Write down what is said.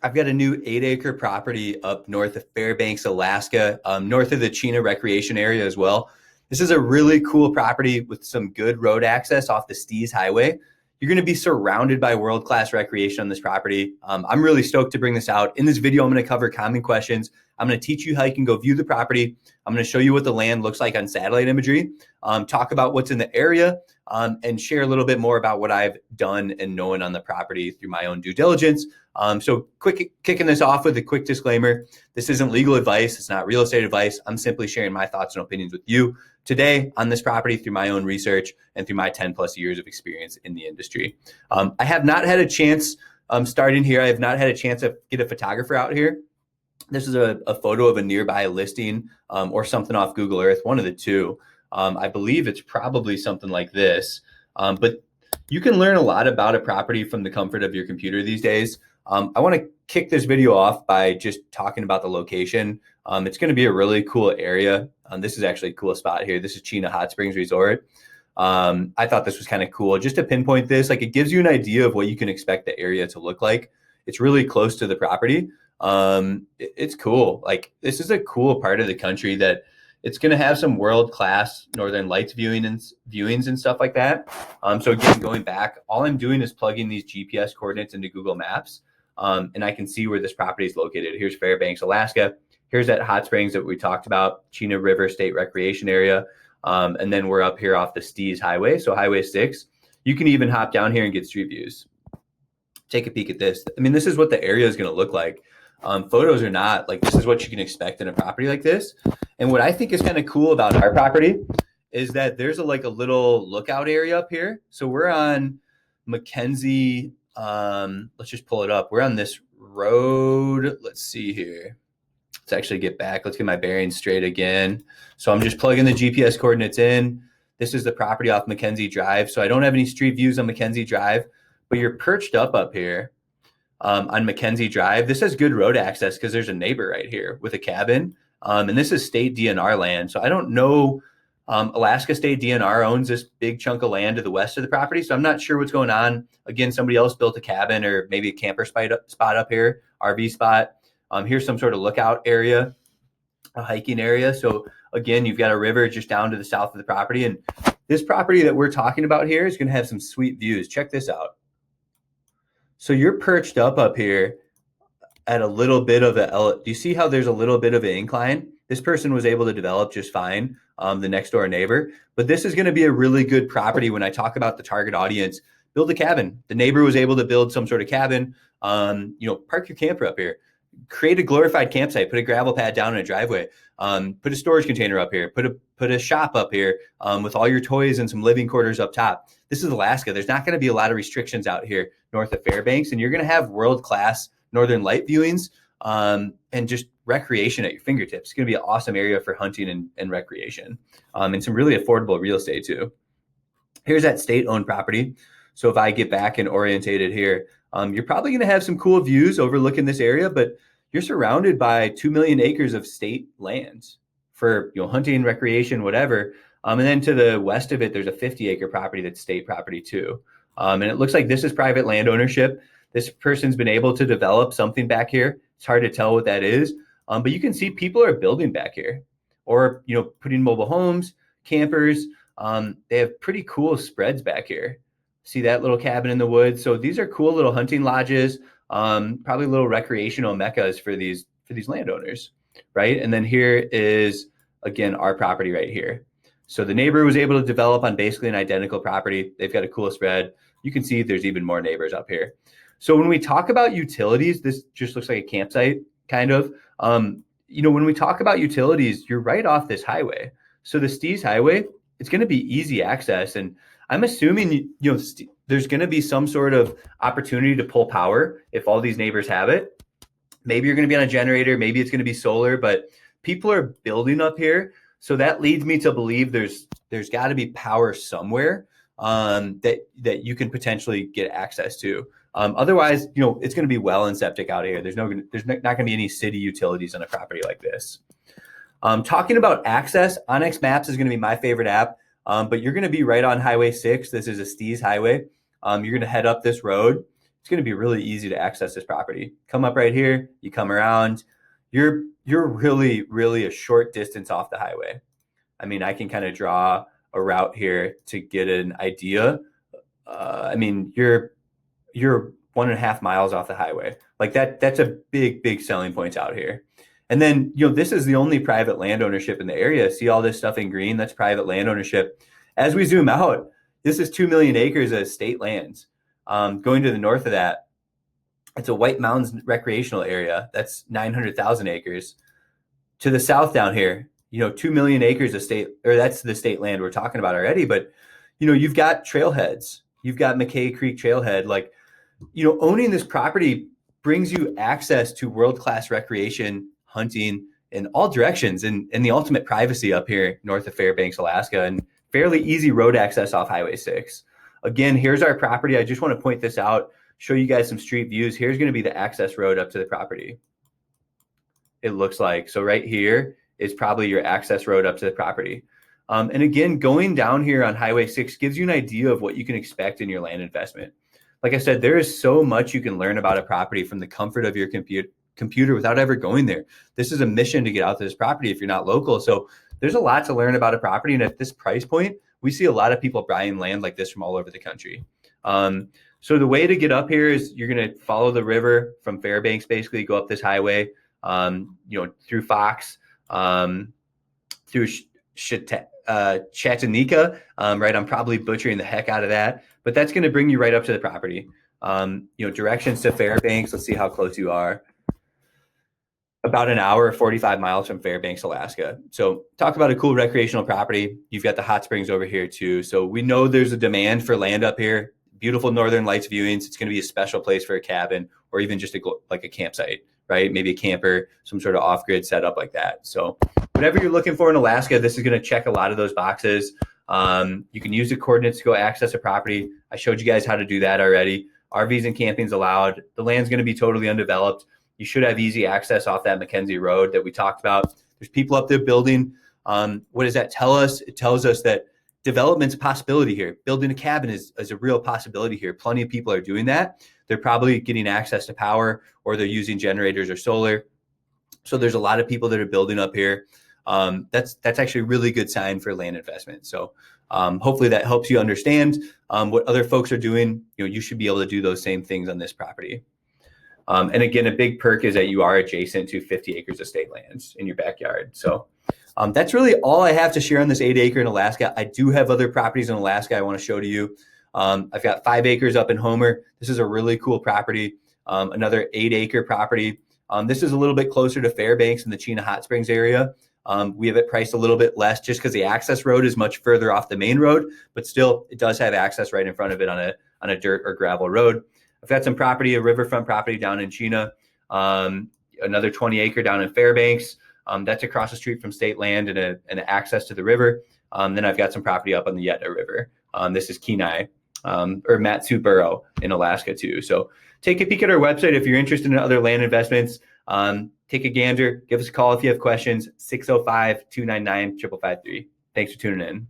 I've got a new 8-acre property up north of Fairbanks, Alaska, north of the Chena recreation area as well. This is a really cool property with some good road access off the Stees Highway. You're going to be surrounded by world-class recreation on this property. I'm really stoked to bring this out. In this video, I'm going to cover common questions. I'm going to teach you how you can go view the property. I'm going to show you what the land looks like on satellite imagery, talk about what's in the area, and share a little bit more about what I've done and known on the property through my own due diligence. So kicking this off with a quick disclaimer. This isn't legal advice. It's not real estate advice. I'm simply sharing my thoughts and opinions with you today on this property through my own research and through my 10 plus years of experience in the industry. I have not had a chance starting here. I have not had a chance to get a photographer out here. This is a photo of a nearby listing or something off Google Earth, one of the two. I believe it's probably something like this, but you can learn a lot about a property from the comfort of your computer these days. I want to kick this video off by just talking about the location. It's going to be a really cool area. This is actually a cool spot here. This is Chena Hot Springs Resort. I thought this was kind of cool just to pinpoint this. Like, it gives you an idea of what you can expect the area to look like. It's really close to the property. It's cool. Like, this is a cool part of the country that it's going to have some world-class Northern Lights viewings and stuff like that. So again, going back, all I'm doing is plugging these GPS coordinates into Google Maps, and I can see where this property is located. Here's Fairbanks, Alaska. Here's that hot springs that we talked about, Chena River State Recreation Area. And then we're up here off the Stees Highway, so Highway 6. You can even hop down here and get street views. Take a peek at this. I mean, this is what the area is going to look like. Photos are not, like, this is what you can expect in a property like this. And what I think is kind of cool about our property is that there's a little lookout area up here. So we're on Mackenzie. Let's just pull it up. We're on this road. Let's see here. Let's actually get back. Let's get my bearings straight again. So I'm just plugging the GPS coordinates in. This is the property off Mackenzie Drive. So I don't have any street views on Mackenzie Drive, but you're perched up here on Mackenzie Drive. This has good road access because there's a neighbor right here with a cabin. And this is state DNR land. So I don't know, Alaska State DNR owns this big chunk of land to the west of the property. So I'm not sure what's going on. Again, somebody else built a cabin or maybe a camper spot up here, RV spot. Here's some sort of lookout area, a hiking area. So again, you've got a river just down to the south of the property. And this property that we're talking about here is going to have some sweet views. Check this out. So you're perched up here at a little bit of do you see how there's a little bit of an incline? This person was able to develop just fine, the next door neighbor, but this is going to be a really good property when I talk about the target audience. Build a cabin. The neighbor was able to build some sort of cabin. Park your camper up here. Create a glorified campsite. Put a gravel pad down in a driveway. Put a storage container up here. Put a shop up here with all your toys and some living quarters up top. This is Alaska. There's not going to be a lot of restrictions out here north of Fairbanks, and you're going to have world-class Northern Light viewings and just recreation at your fingertips. It's going to be an awesome area for hunting and recreation, and some really affordable real estate too. Here's that state-owned property. So if I get back and orientated here, you're probably going to have some cool views overlooking this area, but you're surrounded by 2 million acres of state lands for hunting, recreation, whatever. And then to the west of it, there's a 50-acre property that's state property too. And it looks like this is private land ownership. This person's been able to develop something back here. It's hard to tell what that is, but you can see people are building back here or, putting mobile homes, campers. They have pretty cool spreads back here. See that little cabin in the woods? So these are cool little hunting lodges, probably little recreational meccas for these landowners, right? And then here is, again, our property right here. So the neighbor was able to develop on basically an identical property. They've got a cool spread. You can see there's even more neighbors up here. So when we talk about utilities, this just looks like a campsite, kind of. When we talk about utilities, you're right off this highway. So the Stees Highway, it's going to be easy access. And I'm assuming, there's going to be some sort of opportunity to pull power if all these neighbors have it. Maybe you're going to be on a generator. Maybe it's going to be solar, but people are building up here. So that leads me to believe there's got to be power somewhere that you can potentially get access to. Otherwise, it's going to be well and septic out here. There's not going to be any city utilities on a property like this. Talking about access, Onyx Maps is going to be my favorite app, but you're going to be right on Highway 6. This is a Stees Highway. You're going to head up this road. It's it's going to be really easy to access this property. Come up right here, you come around, you're really, really a short distance off the highway. I mean, I can kind of draw a route here to get an idea. I mean, you're 1.5 miles off the highway. Like that's a big selling point out here. And then, this is the only private land ownership in the area. See all this stuff in green? That's private land ownership. As we zoom out, this is 2 million acres of state lands. Going to the north of that, it's a White Mountains recreational area. That's 900,000 acres. To the south down here, 2 million acres of state, or that's the state land we're talking about already. But, you've got trailheads. You've got McKay Creek trailhead. Like, owning this property brings you access to world-class recreation, hunting in all directions, and the ultimate privacy up here north of Fairbanks, Alaska, and fairly easy road access off Highway 6. Again, here's our property. I just want to point this out, show you guys some street views. Here's going to be the access road up to the property. It looks like. So right here is probably your access road up to the property. And again, going down here on Highway 6 gives you an idea of what you can expect in your land investment. Like I said, there is so much you can learn about a property from the comfort of your computer without ever going there. This is a mission to get out to this property if you're not local. So there's a lot to learn about a property. And at this price point, we see a lot of people buying land like this from all over the country. So the way to get up here is you're going to follow the river from Fairbanks, basically go up this highway, through Fox, through Chattanooga, right? I'm probably butchering the heck out of that, but that's going to bring you right up to the property. Directions to Fairbanks. Let's see how close you are. About an hour, 45 miles from Fairbanks, Alaska. So talk about a cool recreational property. You've got the hot springs over here too. So we know there's a demand for land up here. Beautiful Northern Lights viewings. It's going to be a special place for a cabin or even just like a campsite, right? Maybe a camper, some sort of off-grid setup like that. So whatever you're looking for in Alaska, this is going to check a lot of those boxes. You can use the coordinates to go access a property. I showed you guys how to do that already. RVs and camping's allowed. The land's going to be totally undeveloped. You should have easy access off that Mackenzie Road that we talked about. There's people up there building. What does that tell us? It tells us that development's a possibility here. Building a cabin is a real possibility here. Plenty of people are doing that. They're probably getting access to power, or they're using generators or solar. So there's a lot of people that are building up here. That's actually a really good sign for land investment. So hopefully that helps you understand what other folks are doing. You should be able to do those same things on this property. And again, a big perk is that you are adjacent to 50 acres of state lands in your backyard. So that's really all I have to share on this 8 acre in Alaska. I do have other properties in Alaska I want to show to you. I've got 5 acres up in Homer. This is a really cool property. Another 8 acre property. This is a little bit closer to Fairbanks in the Chena Hot Springs area. We have it priced a little bit less just because the access road is much further off the main road, but still it does have access right in front of it on a dirt or gravel road. I've got some property, a riverfront property down in Chena, another 20 acre down in Fairbanks. That's across the street from state land and access to the river. Then I've got some property up on the Yetna River. This is Kenai or Mat-Su-Borough in Alaska too. So take a peek at our website if you're interested in other land investments. Take a gander. Give us a call if you have questions. 605-299-5553. Thanks for tuning in.